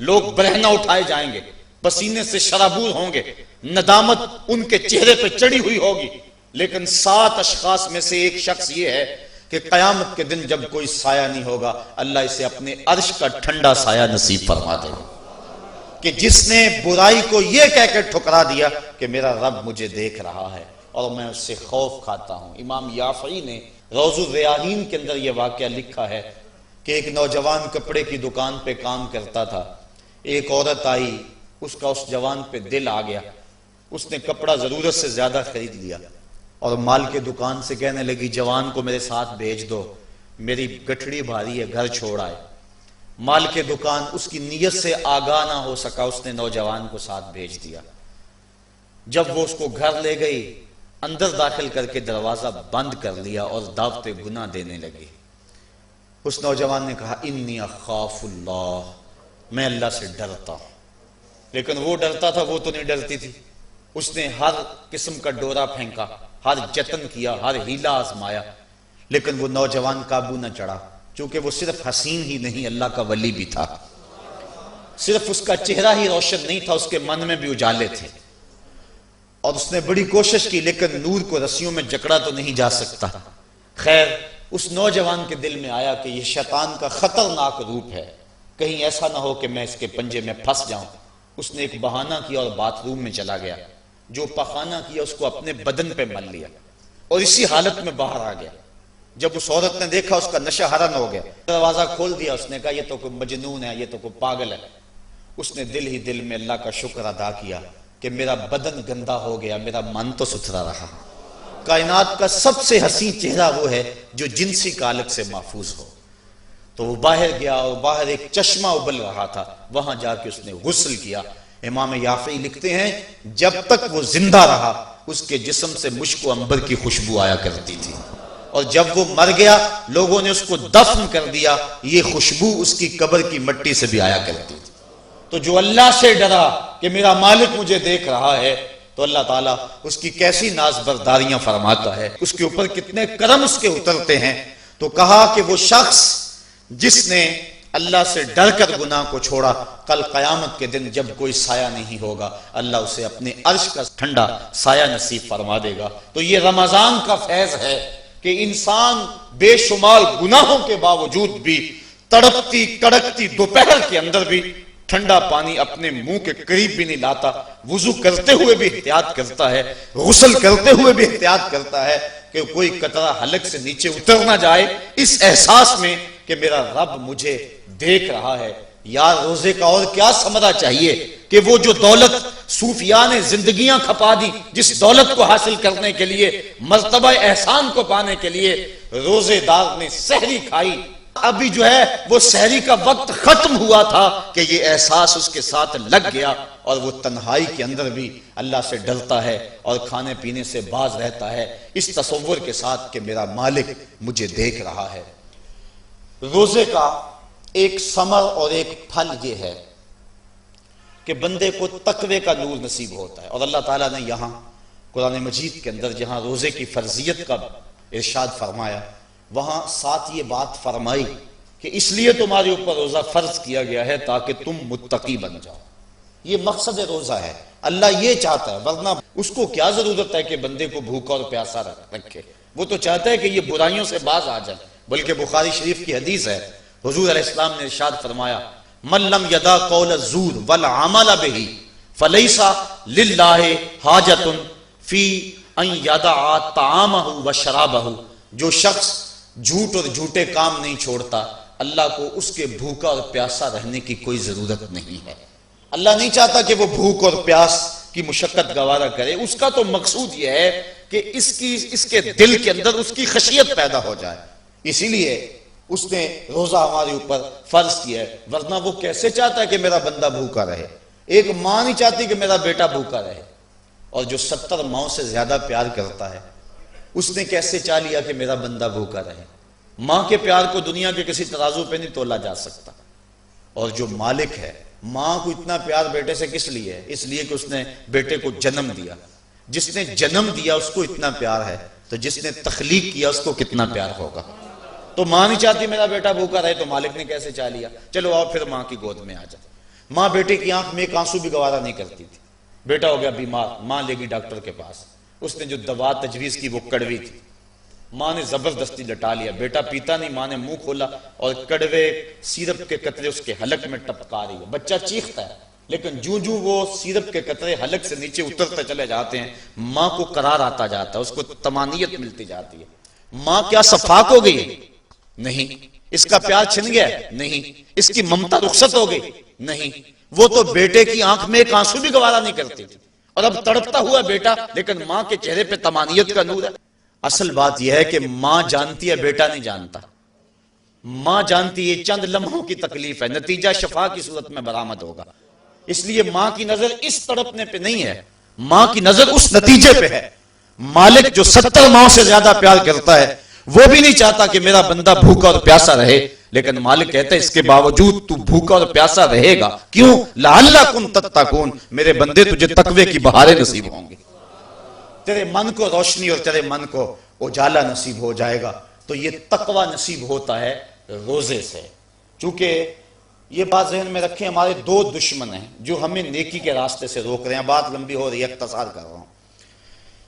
Speaker 1: لوگ برہنہ اٹھائے جائیں گے, پسینے سے شرابور ہوں گے, ندامت ان کے چہرے پہ چڑھی ہوئی ہوگی. لیکن 7 اشخاص میں سے ایک شخص یہ ہے کہ قیامت کے دن جب کوئی سایہ نہیں ہوگا, اللہ اسے اپنے عرش کا ٹھنڈا سایہ نصیب فرما دے گا. کہ جس نے برائی کو یہ کہہ کے ٹھکرا دیا کہ میرا رب مجھے دیکھ رہا ہے اور میں اس سے خوف کھاتا ہوں. امام یافعی نے روض الریاحین کے اندر یہ واقعہ لکھا ہے کہ ایک نوجوان کپڑے کی دکان پہ کام کرتا تھا, ایک عورت آئی, اس کا اس جوان پہ دل آ گیا, اس نے کپڑا ضرورت سے زیادہ خرید لیا اور مال کے دکان سے کہنے لگی جوان کو میرے ساتھ بھیج دو, میری گٹھڑی بھاری ہے, گھر چھوڑ آئے. مال کے دکان اس کی نیت سے آگاہ نہ ہو سکا, اس نے نوجوان کو ساتھ بھیج دیا. جب وہ اس کو گھر لے گئی, اندر داخل کر کے دروازہ بند کر لیا اور دعوت گناہ دینے لگی. اس نوجوان نے کہا انی اخاف اللہ, میں اللہ سے ڈرتا ہوں. لیکن وہ ڈرتا تھا, وہ تو نہیں ڈرتی تھی. اس نے ہر قسم کا ڈورا پھینکا, ہر جتن کیا, ہر ہیلا آزمایا, لیکن وہ نوجوان قابو نہ چڑھا. چونکہ وہ صرف حسین ہی نہیں اللہ کا ولی بھی تھا، صرف اس کا چہرہ ہی روشن نہیں تھا، اس کے من میں بھی اجالے تھے، اور اس نے بڑی کوشش کی لیکن نور کو رسیوں میں جکڑا تو نہیں جا سکتا۔ خیر اس نوجوان کے دل میں آیا کہ یہ شیطان کا خطرناک روپ ہے، کہیں ایسا نہ ہو کہ میں اس کے پنجے میں پھنس جاؤں۔ اس نے ایک بہانہ کیا اور باتھ روم میں چلا گیا، جو پخانہ کیا اس کو اپنے بدن پہ مل لیا اور اسی حالت میں باہر آ گیا۔ جب اس عورت نے دیکھا اس کا نشہ حرن ہو گیا، دروازہ کھول دیا، اس نے کہا یہ تو کوئی مجنون ہے، یہ تو کوئی پاگل ہے۔ اس نے دل ہی دل میں اللہ کا شکر ادا کیا کہ میرا بدن گندا ہو گیا، میرا من تو ستھرا رہا۔ کائنات کا سب سے حسین چہرہ وہ ہے جو جنسی کالک سے محفوظ ہو۔ تو وہ باہر گیا اور باہر ایک چشمہ ابل رہا تھا، وہاں جا کے اس نے غسل کیا۔ امام یافعی لکھتے ہیں جب تک وہ زندہ رہا اس کے جسم سے مشک و عنبر کی خوشبو آیا کرتی تھی، اور جب وہ مر گیا لوگوں نے اس کو دفن کر دیا، یہ خوشبو اس کی قبر کی مٹی سے بھی آیا کرتی تھی۔ تو جو اللہ سے ڈرا کہ میرا مالک مجھے دیکھ رہا ہے تو اللہ تعالیٰ اس کی کیسی ناز برداریاں فرماتا ہے، اس کے اوپر کتنے کرم اس کے اترتے ہیں۔ تو کہا کہ وہ شخص جس نے اللہ سے ڈر کر گناہ کو چھوڑا، کل قیامت کے دن جب کوئی سایہ نہیں ہوگا اللہ اسے اپنے عرش کا ٹھنڈا سایہ نصیب فرما دے گا۔ تو یہ رمضان کا فیض ہے کہ انسان بے شمار گناہوں کے باوجود بھی تڑپتی کڑکتی دوپہر کے اندر بھی ٹھنڈا پانی اپنے منہ کے قریب بھی نہیں لاتا، وضو کرتے ہوئے بھی احتیاط کرتا ہے، غسل کرتے ہوئے بھی احتیاط کرتا ہے کہ کوئی قطرہ حلق سے نیچے اتر نہ جائے، اس احساس میں کہ میرا رب مجھے دیکھ رہا ہے۔ یار روزے کا اور کیا ثمرہ چاہیے کہ وہ جو دولت صوفیاء نے زندگیاں کھپا دی، جس دولت کو حاصل کرنے کے لیے، مرتبہ احسان کو پانے کے لیے روزے دار نے سحری کھائی، ابھی جو ہے وہ سحری کا وقت ختم ہوا تھا کہ یہ احساس اس کے ساتھ لگ گیا، اور وہ تنہائی کے اندر بھی اللہ سے ڈرتا ہے اور کھانے پینے سے باز رہتا ہے، اس تصور کے ساتھ کہ میرا مالک مجھے دیکھ رہا ہے۔ روزے کا ایک ثمر اور ایک پھل یہ ہے کہ بندے کو تقوی کا نور نصیب ہوتا ہے، اور اللہ تعالیٰ نے یہاں قرآن مجید کے اندر جہاں روزے کی فرضیت کا ارشاد فرمایا وہاں ساتھ یہ بات فرمائی کہ اس لیے تمہارے اوپر روزہ فرض کیا گیا ہے تاکہ تم متقی بن جاؤ۔ یہ مقصد روزہ ہے، اللہ یہ چاہتا ہے، ورنہ اس کو کیا ضرورت ہے کہ بندے کو بھوکا اور پیاسا رکھے، وہ تو چاہتا ہے کہ یہ برائیوں سے باز آ جائے۔ بلکہ بخاری شریف کی حدیث ہے، حضور علیہ السلام نے ارشاد فرمایا من لم یدع قول الزور والعمل به فلیس للہ حاجۃ فی ان یدع طعامہ وشرابہ، جو شخص جھوٹ اور جھوٹے کام نہیں چھوڑتا اللہ کو اس کے بھوکا اور پیاسا رہنے کی کوئی ضرورت نہیں ہے۔ اللہ نہیں چاہتا کہ وہ بھوک اور پیاس کی مشقت گوارا کرے، اس کا تو مقصود یہ ہے کہ اس کے دل کے اندر اس کی خشیت پیدا ہو جائے، اسی لیے اس نے روزہ ہمارے اوپر فرض کیا ہے، ورنہ وہ کیسے چاہتا ہے کہ میرا بندہ بھوکا رہے؟ ایک ماں نہیں چاہتی کہ میرا بیٹا بھوکا رہے، اور جو 70 ماؤں سے زیادہ پیار کرتا ہے اس نے کیسے چاہ لیا کہ میرا بندہ بھوکا رہے؟ ماں کے پیار کو دنیا کے کسی ترازو پہ نہیں تولا جا سکتا، اور جو مالک ہے، ماں کو اتنا پیار بیٹے سے کس لیے ہے؟ اس لیے کہ اس نے بیٹے کو جنم دیا، جس نے جنم دیا اس کو اتنا پیار ہے تو جس نے تخلیق کیا اس کو کتنا پیار ہوگا؟ تو ماں نہیں چاہتی میرا بیٹا بھوکا رہے تو مالک نے کیسے چاہ لیا؟ چلو آؤ پھر ماں کی گود میں آ جائے۔ ماں بیٹے کی آنکھ میں ایک آنسو بھی گوارا نہیں کرتی تھی، بیٹا ہو گیا بیمار، ماں لے گی ڈاکٹر کے پاس، اس نے جو دوا تجویز کی وہ کڑوی تھی، ماں نے زبردستی لٹا لیا، بیٹا پیتا نہیں، ماں نے منہ کھولا اور کڑوے سیرپ کے قطرے اس کے حلق میں ٹپکا رہی ہے، بچہ چیختا ہے، لیکن جوں وہ سیرپ کے قطرے حلق سے نیچے اترتے چلے جاتے ہیں ماں کو قرار آتا جاتا ہے، اس کو طمانینت ملتی جاتی ہے۔ ماں کیا صفاق ہو گئی؟ نہیں۔ اس کا پیار چھن گیا؟ نہیں۔ اس کی ممتا رخصت ہو گئی؟ نہیں۔ وہ تو بیٹے کی آنکھ میں ایک آنسو بھی گوارا نہیں کرتی تھی، اور اب تڑپتا ہوا بیٹا، لیکن ماں کے چہرے پہ طمانینت کا نور ہے۔ اصل بات یہ ہے کہ ماں جانتی ہے، بیٹا نہیں جانتا۔ ماں جانتی ہے چند لمحوں کی تکلیف ہے، نتیجہ شفا کی صورت میں برآمد ہوگا، اس لیے ماں کی نظر اس تڑپنے پہ نہیں ہے، ماں کی نظر اس نتیجے پہ ہے۔ مالک جو 70 ماؤں سے زیادہ پیار کرتا ہے وہ بھی نہیں چاہتا کہ میرا بندہ بھوکا اور پیاسا رہے، لیکن مالک کہتا ہے اس کے باوجود تو بھوکا اور پیاسا رہے گا، کیوں؟ لعلکم تتقون، میرے بندے تجھے تقوی کی بہاریں نصیب ہوں گی، تیرے من کو روشنی اور تیرے من کو اجالا نصیب ہو جائے گا۔ تو یہ تقوی نصیب ہوتا ہے روزے سے. چونکہ یہ بات ذہن میں رکھیں، ہمارے دو دشمن ہیں جو ہمیں نیکی کے راستے سے روک رہے ہیں. بات لمبی ہو رہی ہے، اختصار کر رہا ہوں.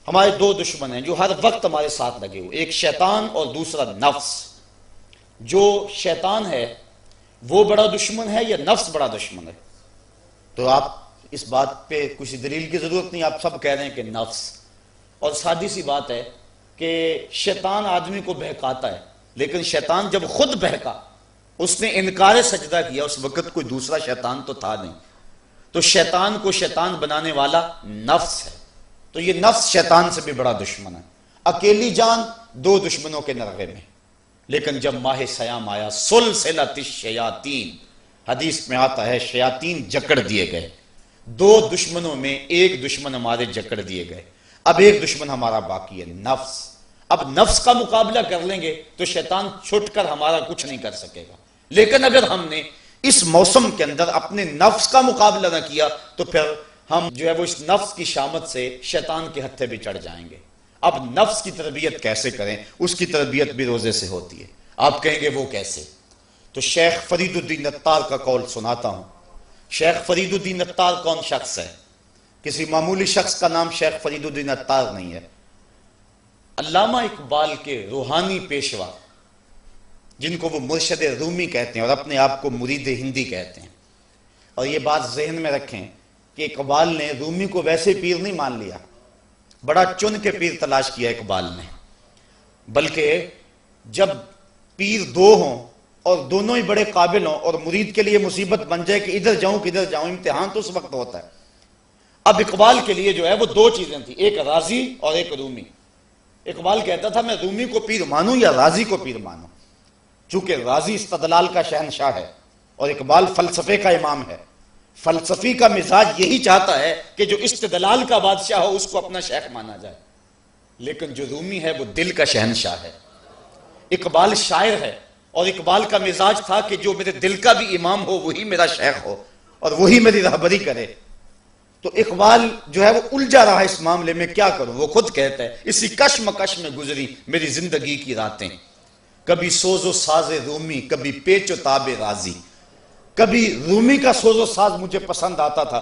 Speaker 1: ہمارے دو دشمن ہیں جو ہر وقت ہمارے ساتھ لگے ہوئے، ایک شیطان اور دوسرا نفس. جو شیطان ہے وہ بڑا دشمن ہے یا نفس بڑا دشمن ہے؟ تو آپ اس بات پہ کسی دلیل کی ضرورت نہیں، آپ سب کہہ رہے ہیں کہ نفس. اور سادی سی بات ہے کہ شیطان آدمی کو بہکاتا ہے، لیکن شیطان جب خود بہکا، اس نے انکار سجدہ کیا، اس وقت کوئی دوسرا شیطان تو تھا نہیں. تو شیطان کو شیطان بنانے والا نفس ہے. تو یہ نفس شیطان سے بھی بڑا دشمن ہے. اکیلی جان دو دشمنوں کے نرغے میں. لیکن جب ماہ سیام آیا، سلسلۃ الشیاطین، حدیث میں آتا ہے شیاطین جکڑ دیے گئے. دو دشمنوں میں ایک دشمن ہمارے جکڑ دیے گئے. اب ایک دشمن ہمارا باقی ہے، نفس. اب نفس کا مقابلہ کر لیں گے تو شیطان چھٹ کر ہمارا کچھ نہیں کر سکے گا. لیکن اگر ہم نے اس موسم کے اندر اپنے نفس کا مقابلہ نہ کیا تو پھر ہم جو ہے وہ اس نفس کی شامت سے شیطان کے ہتھے بھی چڑھ جائیں گے. اب نفس کی تربیت کیسے کریں؟ اس کی تربیت بھی روزے سے ہوتی ہے. آپ کہیں گے وہ کیسے؟ تو شیخ فرید الدین عطار کا قول سناتا ہوں. شیخ فرید الدین عطار کون شخص ہے؟ کسی معمولی شخص کا نام شیخ فرید الدین عطار نہیں ہے. علامہ اقبال کے روحانی پیشوا، جن کو وہ مرشد رومی کہتے ہیں اور اپنے آپ کو مرید ہندی کہتے ہیں. اور یہ بات ذہن میں رکھیں کہ اقبال نے رومی کو ویسے پیر نہیں مان لیا، بڑا چن کے پیر تلاش کیا اقبال نے. بلکہ جب پیر دو ہوں اور دونوں ہی بڑے قابل ہوں اور مرید کے لیے مصیبت بن جائے کہ ادھر جاؤں کدھر جاؤں، امتحان تو اس وقت ہوتا ہے. اب اقبال کے لیے جو ہے وہ دو چیزیں تھیں، ایک راضی اور ایک رومی. اقبال کہتا تھا میں رومی کو پیر مانوں یا راضی کو پیر مانوں. چونکہ راضی استدلال کا شہنشاہ ہے اور اقبال فلسفے کا امام ہے. فلسفی کا مزاج یہی چاہتا ہے کہ جو استدلال کا بادشاہ ہو اس کو اپنا شیخ مانا جائے. لیکن جو رومی ہے وہ دل کا شہنشاہ ہے. اقبال شاعر ہے اور اقبال کا مزاج تھا کہ جو میرے دل کا بھی امام ہو وہی میرا شیخ ہو اور وہی میری رہبری کرے. تو اقبال جو ہے وہ الجھا رہا اس معاملے میں، کیا کروں؟ وہ خود کہتا ہے اسی کشمکش میں گزری میری زندگی کی راتیں، کبھی سوز و ساز رومی کبھی پیچ و تاب راضی. کبھی رومی کا سوز و ساز مجھے پسند آتا تھا،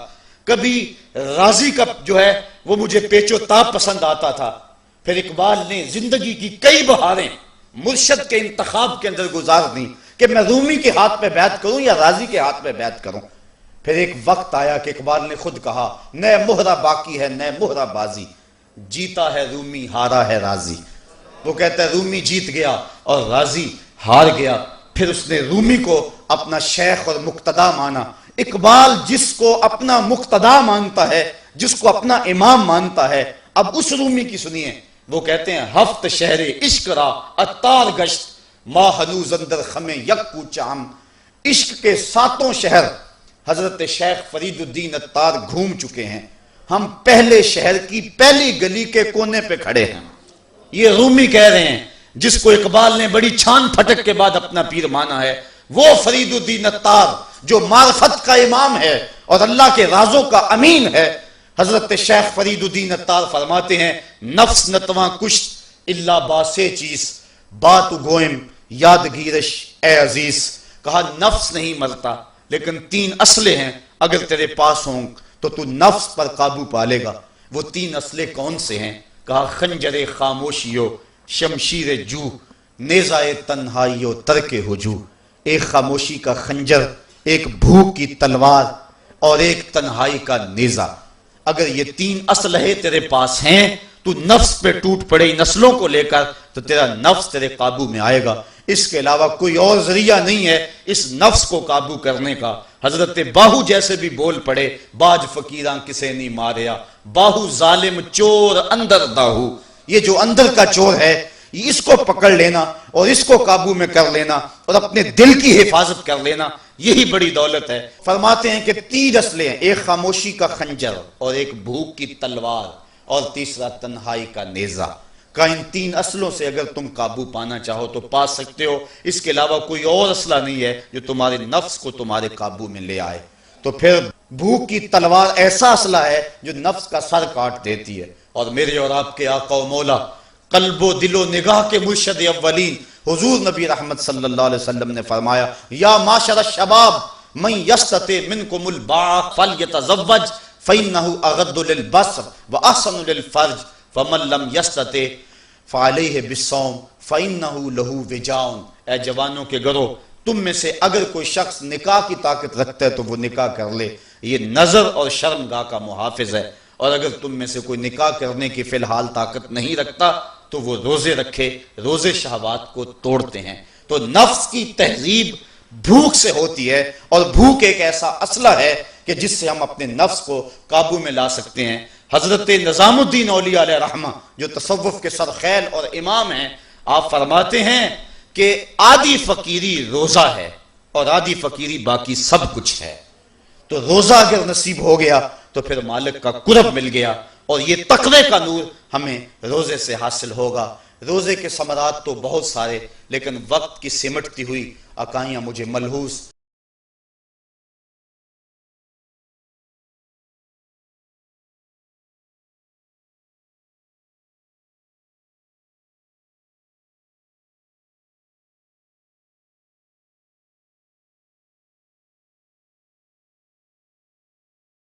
Speaker 1: کبھی راضی کا جو ہے وہ مجھے پیچ و تاب پسند آتا تھا. پھر اقبال نے زندگی کی کئی بہاریں مرشد کے انتخاب کے اندر گزار دیں کہ میں رومی کے ہاتھ پہ بیعت کروں یا راضی کے ہاتھ پہ بیعت کروں. پھر ایک وقت آیا کہ اقبال نے خود کہا نئے مہرہ باقی ہے نئے مہرہ بازی، جیتا ہے رومی ہارا ہے راضی. وہ کہتا ہے رومی جیت گیا اور راضی ہار گیا. پھر اس نے رومی کو اپنا شیخ اور مقتدا مانا. اقبال جس کو اپنا مقتدا مانتا ہے، جس کو اپنا امام مانتا ہے، اب اس رومی کی سنیے. وہ کہتے ہیں ہفت شہر عشق را عطار گشت ما ہنوز اندر خم یک کوچام. عشق کے 7 شہر حضرت شیخ فرید الدین عطار گھوم چکے ہیں. ہم پہلے شہر کی پہلی گلی کے کونے پہ کھڑے ہیں. یہ رومی کہہ رہے ہیں جس کو اقبال نے بڑی چھان پھٹک کے بعد اپنا پیر مانا ہے، وہ فرید الدین عطار جو معرفت کا امام ہے اور اللہ کے رازوں کا امین ہے. حضرت شیخ فرید الدین عطار فرماتے ہیں نفس نتواں کشت اللہ باسے چیز بات گوئم یادگیرش اے عزیز. کہا نفس نہیں مرتا لیکن 3 اسلحے ہیں، اگر تیرے پاس ہوں تو تو نفس پر قابو پا لے گا. وہ 3 اسلحے کون سے ہیں؟ کہا خنجر خاموشیو شمشیر جو نیزائے تنہائیو ترک ہجو. ایک خاموشی کا خنجر، ایک بھوک کی تلوار اور ایک تنہائی کا نیزہ. اگر یہ 3 اسلحے تیرے پاس ہیں تو نفس پہ ٹوٹ پڑے نسلوں کو لے کر تو تیرا نفس تیرے قابو میں آئے گا. اس کے علاوہ کوئی اور ذریعہ نہیں ہے اس نفس کو قابو کرنے کا. حضرت باہو جیسے بھی بول پڑے باج فقیراں کسے نہیں ماریا، باہو ظالم چور اندر داہو. یہ جو اندر کا چور ہے اس کو پکڑ لینا اور اس کو قابو میں کر لینا اور اپنے دل کی حفاظت کر لینا، یہی بڑی دولت ہے. فرماتے ہیں کہ 3 اسلحے ہیں، ایک خاموشی کا خنجر اور ایک بھوک کی تلوار اور تیسرا تنہائی کا نیزہ. کہ ان 3 اسلحوں سے اگر تم قابو پانا چاہو تو پا سکتے ہو. اس کے علاوہ کوئی اور اسلحہ نہیں ہے جو تمہارے نفس کو تمہارے قابو میں لے آئے. تو پھر بھوک کی تلوار ایسا اسلحہ ہے جو نفس کا سر کاٹ دیتی ہے. اور میرے اور آپ کے آقا و مولا قلب و دل و نگاہ کے مرشد اولین حضور نبی رحمت صلی اللہ علیہ وسلم نے فرمایا یا معاشر الشباب من یستطع منکم الباء فلیتزوج فإنہ اغض للبصر واحسن للفرج فمن لم یستطع فعلیہ بالصوم فإنہ لہ وجاء۔ اے جوانوں کے گروہ، تم میں سے اگر کوئی شخص نکاح کی طاقت رکھتا ہے تو وہ نکاح کر لے، یہ نظر اور شرمگاہ کا محافظ ہے۔ اور اگر تم میں سے کوئی نکاح کرنے کی فی الحال طاقت نہیں رکھتا تو وہ روزے رکھے، روزے شہوات کو توڑتے ہیں۔ تو نفس کی تہذیب بھوک سے ہوتی ہے، اور بھوک ایک ایسا اسلحہ ہے کہ جس سے ہم اپنے نفس کو قابو میں لا سکتے ہیں۔ حضرت نظام الدین اولیاء علیہ رحمہ جو تصوف کے سرخیل اور امام ہیں، آپ فرماتے ہیں کہ آدھی فقیری روزہ ہے اور آدھی فقیری باقی سب کچھ ہے۔ تو روزہ اگر نصیب ہو گیا تو پھر مالک کا قرب مل گیا، اور یہ تقوی کا نور ہمیں روزے سے حاصل ہوگا۔ روزے کے ثمرات تو بہت سارے، لیکن وقت کی سمٹتی ہوئی عقائیاں مجھے ملحوظ